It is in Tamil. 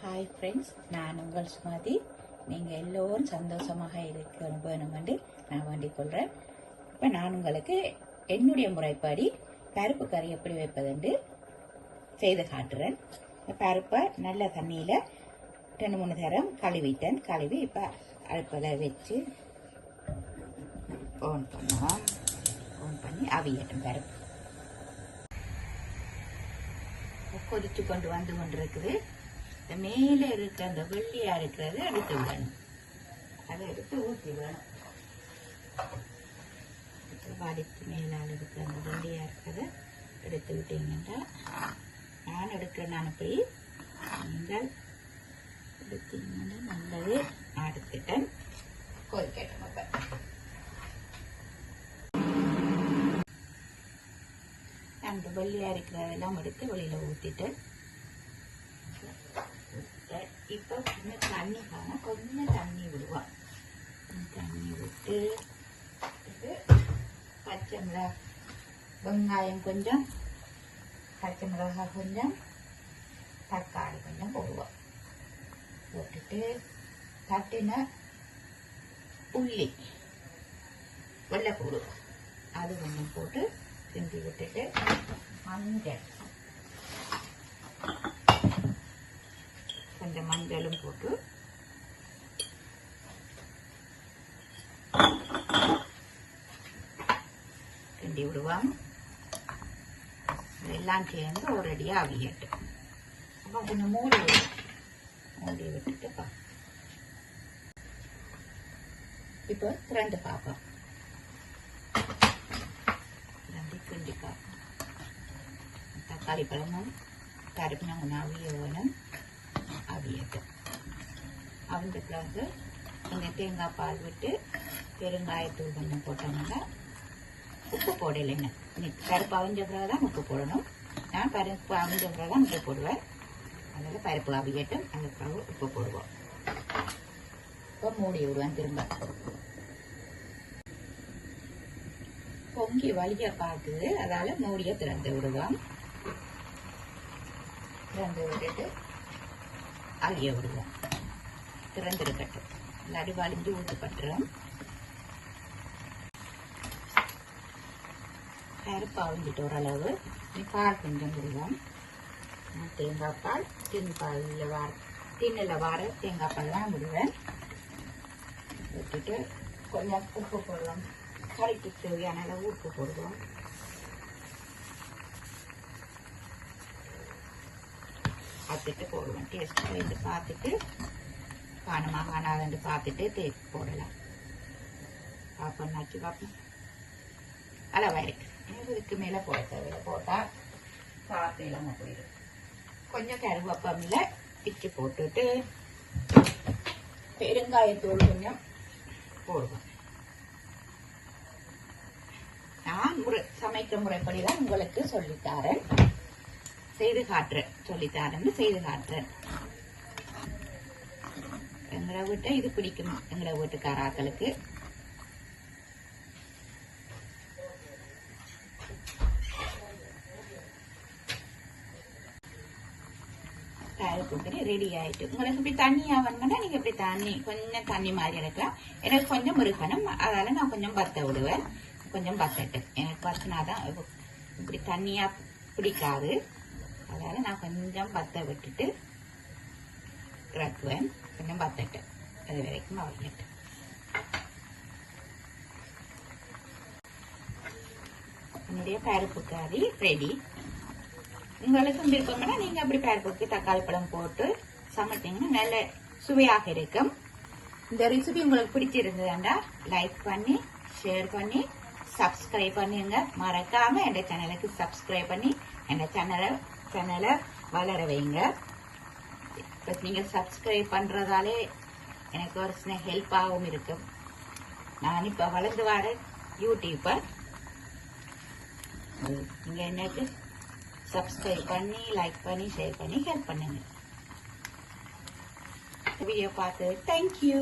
ஹாய் ஃப்ரெண்ட்ஸ், நான் உங்கள் சுமதி. நீங்கள் எல்லோரும் சந்தோஷமாக இருக்க வேணுமென்று நான் வேண்டிக் கொள்கிறேன். இப்போ நான் உங்களுக்கு என்னுடைய முறைப்படி பருப்பு கறி எப்படி வைப்பதுண்டு செய்து காட்டுறேன். பருப்பை நல்ல தண்ணியில் 2-3 தரம் கழுவி இப்போ அடுப்பில் வச்சு ஆன் பண்ணி அவியட்டும். பருப்பு கொதிச்சு கொண்டு வந்து கொண்டிருக்குது. மேலே இருக்கிற அந்த வெள்ளியா இருக்கிறது எடுத்து விடணும். அதை எடுத்து ஊற்றி விடணும். வடித்து மேலால் இருக்கிற அந்த வெள்ளியா இருக்கிறத எடுத்து விட்டீங்கன்னா நான் எடுக்கிறேன். நான் போய் நீங்கள் எடுத்தீங்கன்னா நல்லது. எடுத்துட்டேன். கொதிக்கட்டும். அந்த வெள்ளியா இருக்கிறதெல்லாம் எடுத்து வெளியில ஊற்றிட்டு இப்போ கொஞ்சம் தண்ணி காணும். கொஞ்சம் தண்ணி விடுவோம். தண்ணி விட்டு பச்சை மிளகாய், வெங்காயம் கொஞ்சம், பச்சை மிளகாய் கொஞ்சம், தக்காளி கொஞ்சம் போடுவோம். போட்டுட்டு தட்டின உள்ளி வெள்ளைப்பூடு அது கொஞ்சம் போட்டு கிண்டி விட்டுட்டு மஞ்சள் கொஞ்சம் மஞ்சளும் போட்டு கிண்டி விடுவோம். எல்லாம் சேர்ந்து ஒரேடியாக அவியட்டு. அப்போ கொஞ்சம் மூடி விட்டுட்டு இப்போ திரண்டு பார்ப்போம். கிண்டி பார்ப்போம். தக்காளி பழமும் கருப்பினா கொஞ்சம் அவிய வேணும். அவியட்டும். அவிஞ்ச பிறகு கொஞ்சம் தேங்காய் பால் விட்டு பெருங்காயத்தூள் கொஞ்சம் போட்டோம்னா உப்பு போடலைங்க. பருப்பு அவிஞ்ச பிறகு தான் உப்பு போடணும். நான் பருப்பு அவிஞ்ச பிறகு தான் உப்பு போடுவேன். அதனால் பருப்பு அவியட்டும். அதுக்கு பிறகு உப்பு போடுவோம். இப்போ மூடி விடுவேன். திரும்ப பொங்கி வலிய பார்க்குது. அதால மூடியை திறந்து விடுவோம். திறந்து விட்டுட்டு அவிய விடுவோம். திறந்திருக்கட்டும். இல்லாடி வலிஞ்சு ஊற்றப்பட்டுரும். பருப்பு அவிஞ்சிட்டு ஓரளவு பால் கொஞ்சம் விடுவோம். தேங்காய் பால் டின்னில் வார தேங்காய் பால் தான் விடுவேன். விட்டுட்டு கொஞ்சம் உப்பு போடுவோம். கறிக்கு தேவையான அளவு உப்பு போடுவோம். பார்த்துட்டு போடுவேன். டேஸ்ட் வந்து பார்த்துட்டு காணமாக காணாதுன்னு பார்த்துட்டு தேய்ச்சி போடலாம். பார்ப்போம். நச்சு பார்ப்போம். அளவாக இருக்கு. இதுக்கு மேலே போட தேவையில்லை. போட்டால் சாப்பிட்டு இல்லாமல் போயிடும். கொஞ்சம் கருவேப்பமில்லை பிச்சு போட்டுட்டு பெருங்காயத்தூள் கொஞ்சம் போடுவோம். நான் சமைக்கிற முறைப்படி தான் உங்களுக்கு சொல்லித்தாரேன். செய்து காட்டுறேன். சொல்லித்தாரன்னு செய்து காட்டுறேன். எங்களை வீட்டை இது பிடிக்கும். எங்களை வீட்டுக்காராக்களுக்கு பருப்பு ரெடி ஆயிட்டு. உங்களுக்கு இப்படி தண்ணியா வேணும்னா நீங்க இப்படி தண்ணி கொஞ்சம் தண்ணி மாதிரி இருக்கலாம். எனக்கு கொஞ்சம் முருகணும். அதால நான் கொஞ்சம் பத்த விடுவேன். கொஞ்சம் பத்தட்டு. எனக்கு பத்தினாதான் இப்படி தண்ணியா பிடிக்காது. அதனால நான் கொஞ்சம் பத்த விட்டுட்டு இறக்குவேன். கொஞ்சம் பத்தட்டு. அது வரைக்கும் அவியட்டு. என்னுடைய பருப்பு கறி ரெடி. உங்களுக்கும் விருப்பம்னா நீங்க அப்படி பருப்புக்கு தக்காளி பழம் போட்டு சமைத்தீங்கன்னா நல்ல சுவையாக இருக்கும். இந்த ரெசிபி உங்களுக்கு பிடிச்சிருந்ததுண்டா லைக் பண்ணி ஷேர் பண்ணி சப்ஸ்கிரைப் பண்ணுங்க. மறக்காம என் சேனலுக்கு சப்ஸ்கிரைப் பண்ணி என் சேனலை வளர வைங்க. இப்போ நீங்க சப்ஸ்கிரைப் பண்றதாலே எனக்கு ஒரு சின்ன ஹெல்ப்பாகவும் இருக்கும். நான் இப்போ வளர்ந்து வர யூடியூபர். நீங்க எனக்கு சப்ஸ்கிரைப் பண்ணி லைக் பண்ணி ஷேர் பண்ணி ஹெல்ப் பண்ணுங்க. வீடியோ பார்த்து தேங்க்யூ.